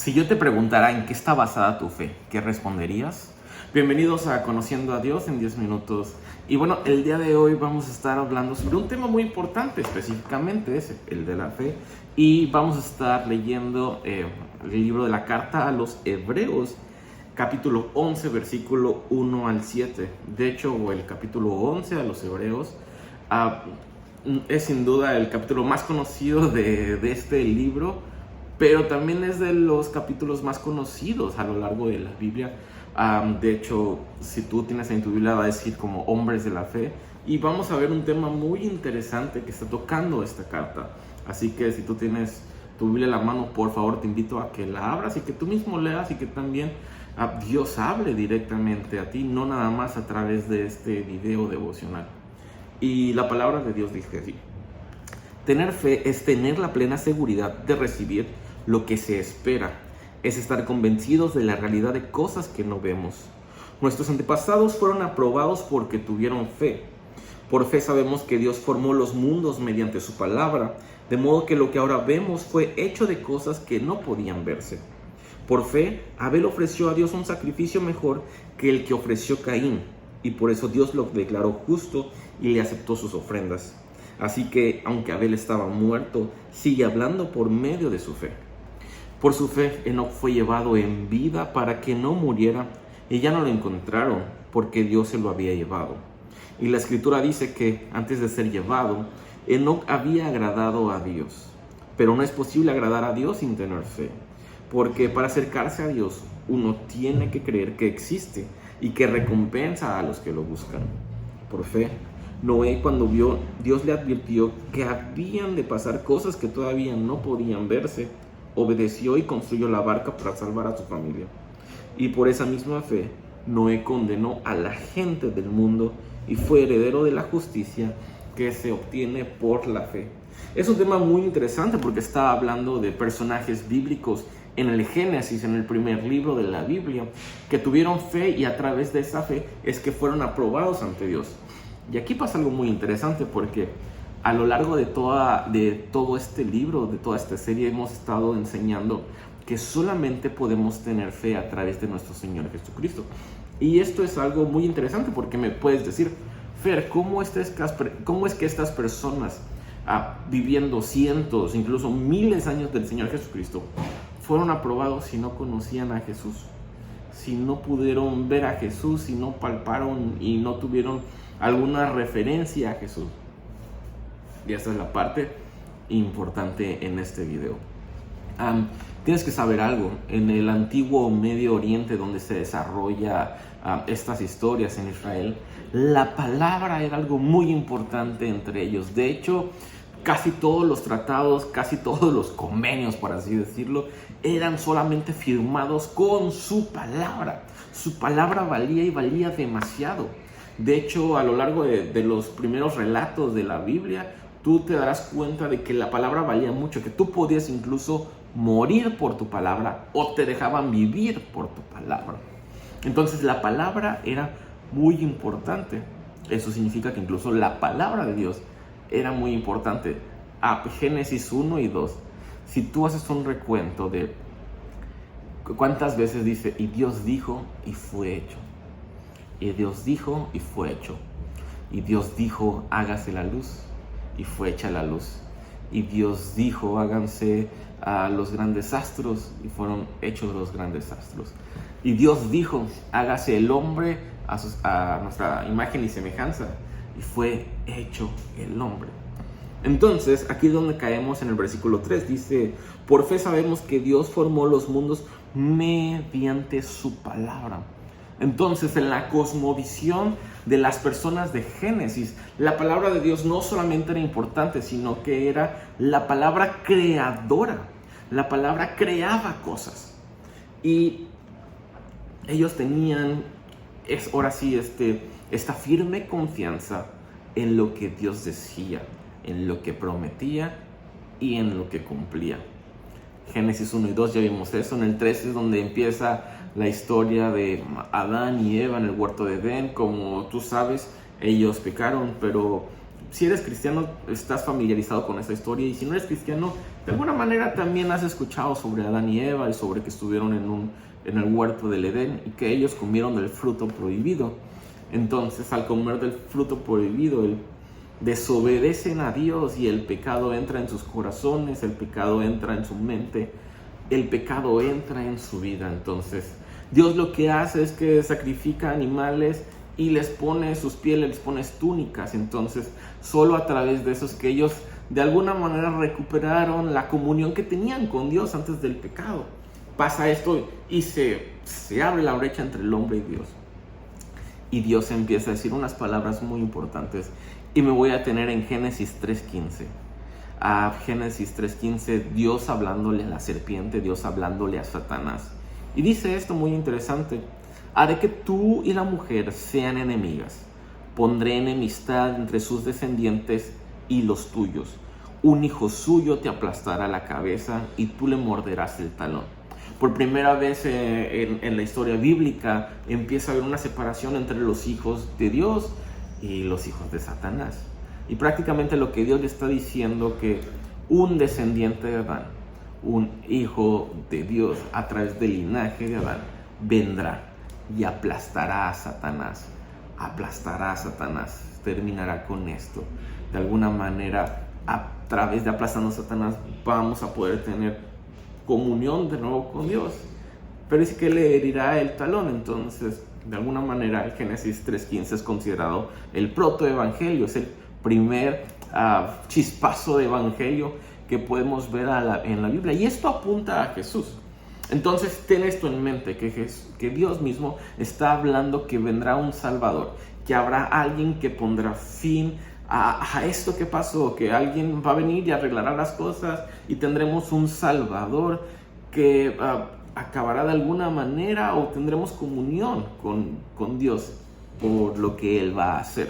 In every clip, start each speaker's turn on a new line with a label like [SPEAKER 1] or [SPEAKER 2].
[SPEAKER 1] Si yo te preguntara en qué está basada tu fe, ¿qué responderías? Bienvenidos a Conociendo a Dios en 10 minutos. Y bueno, el día de hoy vamos a estar hablando sobre un tema muy importante, específicamente es el de la fe. Y vamos a estar leyendo el libro de la carta a los Hebreos, capítulo 11, versículo 1 al 7. De hecho, el capítulo 11 a los Hebreos es sin duda el capítulo más conocido de este libro, pero también es de los capítulos más conocidos a lo largo de la Biblia. De hecho, si tú tienes en tu Biblia, va a decir como hombres de la fe. Y vamos a ver un tema muy interesante que está tocando esta carta. Así que si tú tienes tu Biblia en la mano, por favor te invito a que la abras y que tú mismo leas y que también Dios hable directamente a ti, no nada más a través de este video devocional. Y la palabra de Dios dice así: tener fe es tener la plena seguridad de recibir lo que se espera, es estar convencidos de la realidad de cosas que no vemos. Nuestros antepasados fueron aprobados porque tuvieron fe. Por fe sabemos que Dios formó los mundos mediante su palabra, de modo que lo que ahora vemos fue hecho de cosas que no podían verse. Por fe, Abel ofreció a Dios un sacrificio mejor que el que ofreció Caín, y por eso Dios lo declaró justo y le aceptó sus ofrendas. Así que, aunque Abel estaba muerto, sigue hablando por medio de su fe. Por su fe, Enoc fue llevado en vida para que no muriera, y ya no lo encontraron, porque Dios se lo había llevado. Y la Escritura dice que, antes de ser llevado, Enoc había agradado a Dios. Pero no es posible agradar a Dios sin tener fe, porque para acercarse a Dios, uno tiene que creer que existe y que recompensa a los que lo buscan. Por fe, Noé, cuando vio, Dios le advirtió que habían de pasar cosas que todavía no podían verse, obedeció y construyó la barca para salvar a su familia. Y por esa misma fe, Noé condenó a la gente del mundo y fue heredero de la justicia que se obtiene por la fe. Es un tema muy interesante porque está hablando de personajes bíblicos en el Génesis, en el primer libro de la Biblia, que tuvieron fe y a través de esa fe es que fueron aprobados ante Dios. Y aquí pasa algo muy interesante porque a lo largo de todo este libro, de toda esta serie, hemos estado enseñando que solamente podemos tener fe a través de nuestro Señor Jesucristo. Y esto es algo muy interesante porque me puedes decir: Fer, ¿cómo es que estas personas viviendo cientos, incluso miles de años del Señor Jesucristo, fueron aprobados si no conocían a Jesús? Si no pudieron ver a Jesús, si no palparon y no tuvieron alguna referencia a Jesús. Y esta es la parte importante en este video. Tienes que saber algo. En el antiguo Medio Oriente, donde se desarrolla estas historias en Israel, la palabra era algo muy importante entre ellos. De hecho, casi todos los tratados, casi todos los convenios, por así decirlo, eran solamente firmados con su palabra. Su palabra valía y valía demasiado. De hecho, a lo largo de los primeros relatos de la Biblia, tú te darás cuenta de que la palabra valía mucho, que tú podías incluso morir por tu palabra o te dejaban vivir por tu palabra. Entonces la palabra era muy importante. Eso significa que incluso la palabra de Dios era muy importante. Génesis 1 y 2. Si tú haces un recuento de cuántas veces dice: y Dios dijo y fue hecho. Y Dios dijo y fue hecho. Y Dios dijo: hágase la luz. Y fue hecha la luz. Y Dios dijo: háganse los grandes astros. Y fueron hechos los grandes astros. Y Dios dijo: hágase el hombre a nuestra imagen y semejanza. Y fue hecho el hombre. Entonces, aquí es donde caemos en el versículo 3. Dice: por fe sabemos que Dios formó los mundos mediante su palabra. Entonces, en la cosmovisión de las personas de Génesis, la palabra de Dios no solamente era importante, sino que era la palabra creadora. La palabra creaba cosas. Y ellos tenían, esta firme confianza en lo que Dios decía, en lo que prometía y en lo que cumplía. Génesis 1 y 2 ya vimos eso. En el 3 es donde empieza la historia de Adán y Eva en el huerto de Edén. Como tú sabes, ellos pecaron, pero si eres cristiano, estás familiarizado con esta historia, y si no eres cristiano, de alguna manera también has escuchado sobre Adán y Eva y sobre que estuvieron en el huerto del Edén y que ellos comieron del fruto prohibido. Entonces, al comer del fruto prohibido, desobedecen a Dios y el pecado entra en sus corazones, el pecado entra en su mente, el pecado entra en su vida. Entonces, Dios lo que hace es que sacrifica animales y les pone sus pieles, les pone túnicas. Entonces, solo a través de eso es que ellos de alguna manera recuperaron la comunión que tenían con Dios antes del pecado. Pasa esto y se abre la brecha entre el hombre y Dios. Y Dios empieza a decir unas palabras muy importantes. Y me voy a tener en Génesis 3:15. A Génesis 3:15, Dios hablándole a la serpiente, Dios hablándole a Satanás. Y dice esto muy interesante: haré que tú y la mujer sean enemigas. Pondré enemistad entre sus descendientes y los tuyos. Un hijo suyo te aplastará la cabeza y tú le morderás el talón. Por primera vez en la historia bíblica empieza a haber una separación entre los hijos de Dios y los hijos de Satanás. Y prácticamente lo que Dios le está diciendo, que un descendiente de Adán, un hijo de Dios a través del linaje de Adán, vendrá y aplastará a Satanás. Aplastará a Satanás. Terminará con esto. De alguna manera, a través de aplastando a Satanás, vamos a poder tener comunión de nuevo con Dios. Pero dice que le herirá el talón. Entonces, de alguna manera, el Génesis 3:15 es considerado el protoevangelio. Es el primer chispazo de evangelio que podemos ver en la Biblia. Y esto apunta a Jesús. Entonces, ten esto en mente, que Dios mismo está hablando que vendrá un Salvador, que habrá alguien que pondrá fin a esto que pasó, que alguien va a venir y arreglará las cosas y tendremos un Salvador que acabará de alguna manera, o tendremos comunión con Dios por lo que Él va a hacer.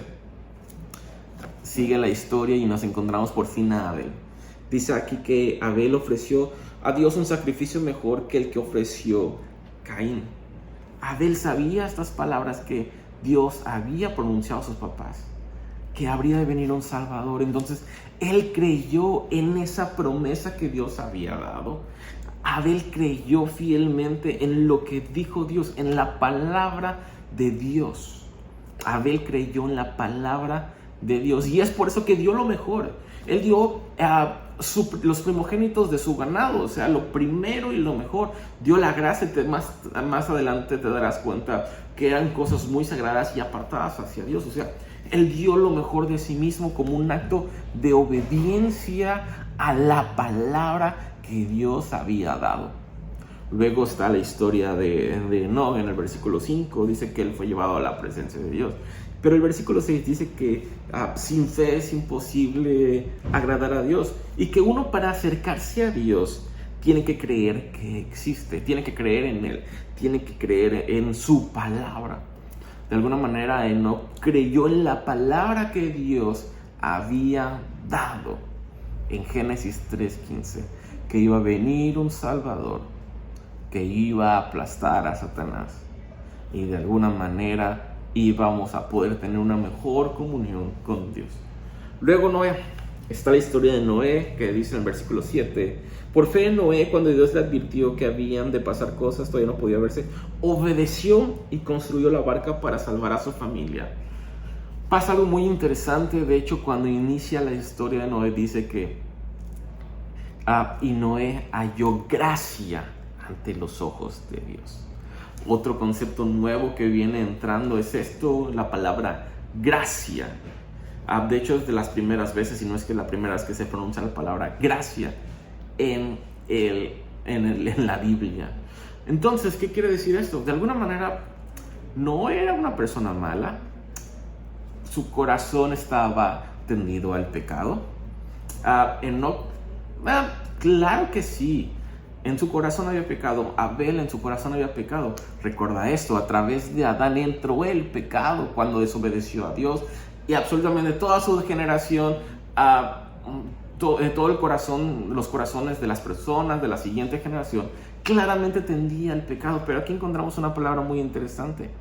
[SPEAKER 1] Sigue la historia y nos encontramos por fin a Abel. Dice aquí que Abel ofreció a Dios un sacrificio mejor que el que ofreció Caín. Abel sabía estas palabras que Dios había pronunciado a sus papás, que habría de venir un Salvador. Entonces, él creyó en esa promesa que Dios había dado. Abel creyó fielmente en lo que dijo Dios, en la palabra de Dios. Abel creyó en la palabra de Dios, y es por eso que dio lo mejor. Él dio los primogénitos de su ganado, o sea, lo primero y lo mejor. Dio la gracia. Más adelante te darás cuenta que eran cosas muy sagradas y apartadas hacia Dios. O sea, él dio lo mejor de sí mismo como un acto de obediencia a la palabra que Dios había dado. Luego está la historia de Enoc. En el versículo 5 dice que él fue llevado a la presencia de Dios. Pero el versículo 6 dice que sin fe es imposible agradar a Dios, y que uno, para acercarse a Dios, tiene que creer que existe, tiene que creer en Él, tiene que creer en su palabra. De alguna manera, Enoc creyó en la palabra que Dios había dado en Génesis 3:15, que iba a venir un Salvador, que iba a aplastar a Satanás, y de alguna manera íbamos a poder tener una mejor comunión con Dios. Luego Noé. Está la historia de Noé, que dice en el versículo 7: por fe Noé, cuando Dios le advirtió que habían de pasar cosas, todavía no podía verse, obedeció y construyó la barca para salvar a su familia. Pasa algo muy interesante. De hecho, cuando inicia la historia de Noé, dice que y Noé halló gracia ante los ojos de Dios. Otro concepto nuevo que viene entrando es esto, la palabra gracia. De hecho, es de las primeras veces, y no es que la primera vez que se pronuncia la palabra gracia en la Biblia. Entonces, ¿qué quiere decir esto? De alguna manera, no era una persona mala. Su corazón estaba tendido al pecado. Enoc, claro que sí. En su corazón había pecado. Abel, en su corazón había pecado. Recuerda esto: a través de Adán entró el pecado cuando desobedeció a Dios, y absolutamente toda su generación, todo el corazón, los corazones de las personas de la siguiente generación, claramente tendía al pecado. Pero aquí encontramos una palabra muy interesante: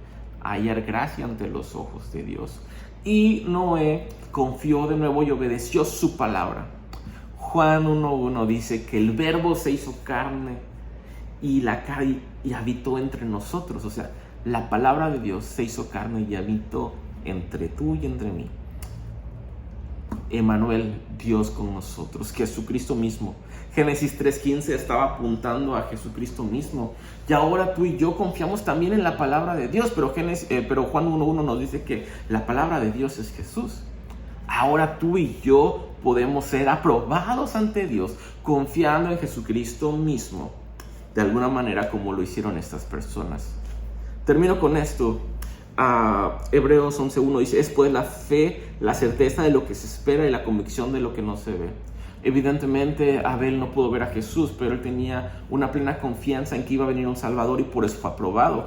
[SPEAKER 1] hallar gracia ante los ojos de Dios. Y Noé confió de nuevo y obedeció su palabra. Juan 1:1 dice que el verbo se hizo carne y habitó entre nosotros. O sea, la palabra de Dios se hizo carne y habitó entre tú y entre mí. Emmanuel, Dios con nosotros, Jesucristo mismo. Génesis 3:15 estaba apuntando a Jesucristo mismo. Y ahora tú y yo confiamos también en la palabra de Dios, pero Juan 1:1 nos dice que la palabra de Dios es Jesús. Ahora tú y yo podemos ser aprobados ante Dios confiando en Jesucristo mismo, de alguna manera como lo hicieron estas personas. Termino con esto. Hebreos 11:1 dice: es pues la fe, la certeza de lo que se espera y la convicción de lo que no se ve. Evidentemente Abel no pudo ver a Jesús, pero él tenía una plena confianza en que iba a venir un Salvador y por eso fue aprobado.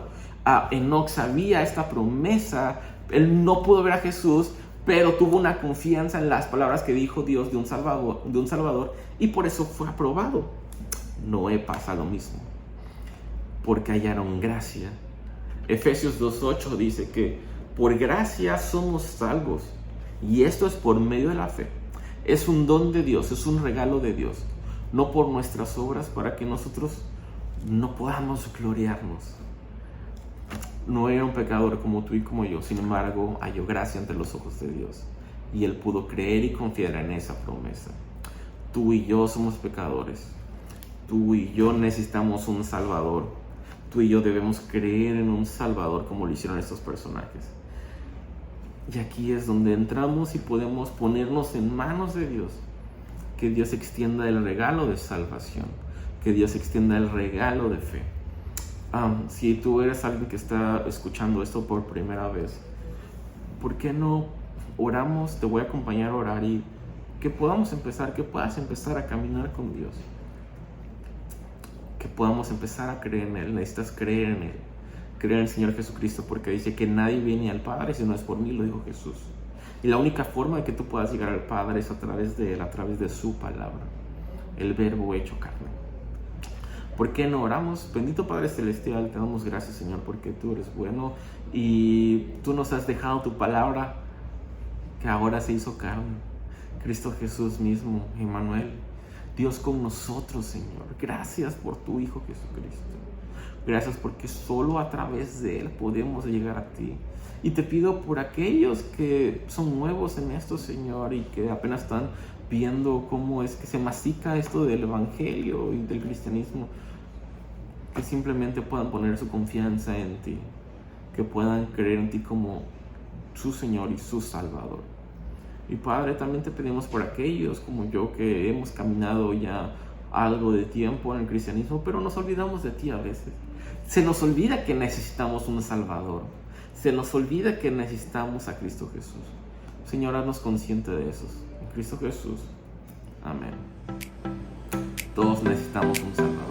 [SPEAKER 1] Enoc sabía esta promesa, él no pudo ver a Jesús, pero tuvo una confianza en las palabras que dijo Dios de un Salvador y por eso fue aprobado. Noé pasa lo mismo, porque hallaron gracia. Efesios 2:8 dice que por gracia somos salvos, y esto es por medio de la fe. Es un don de Dios, es un regalo de Dios, no por nuestras obras, para que nosotros no podamos gloriarnos. No era un pecador como tú y como yo, sin embargo halló gracia ante los ojos de Dios, y él pudo creer y confiar en esa promesa. Tú y yo somos pecadores, tú y yo necesitamos un Salvador. Tú y yo debemos creer en un Salvador como lo hicieron estos personajes. Y aquí es donde entramos y podemos ponernos en manos de Dios. Que Dios extienda el regalo de salvación. Que Dios extienda el regalo de fe. Si tú eres alguien que está escuchando esto por primera vez, ¿por qué no oramos? Te voy a acompañar a orar y que puedas empezar a caminar con Dios. Que podamos empezar a creer en Él. Necesitas creer en Él, creer en el Señor Jesucristo, porque dice que nadie viene al Padre si no es por mí, lo dijo Jesús. Y la única forma de que tú puedas llegar al Padre es a través de Él, a través de su palabra, el verbo hecho carne. ¿Por qué no oramos? Bendito Padre Celestial, te damos gracias, Señor, porque tú eres bueno y tú nos has dejado tu palabra que ahora se hizo carne. Cristo Jesús mismo, Emmanuel, Dios con nosotros, Señor. Gracias por tu Hijo Jesucristo. Gracias porque solo a través de Él podemos llegar a ti. Y te pido por aquellos que son nuevos en esto, Señor, y que apenas están viendo cómo es que se mastica esto del Evangelio y del cristianismo, que simplemente puedan poner su confianza en ti, que puedan creer en ti como su Señor y su Salvador. Y Padre, también te pedimos por aquellos como yo que hemos caminado ya algo de tiempo en el cristianismo, pero nos olvidamos de ti a veces. Se nos olvida que necesitamos un Salvador. Se nos olvida que necesitamos a Cristo Jesús. Señor, haznos consciente de eso. En Cristo Jesús. Amén. Todos necesitamos un Salvador.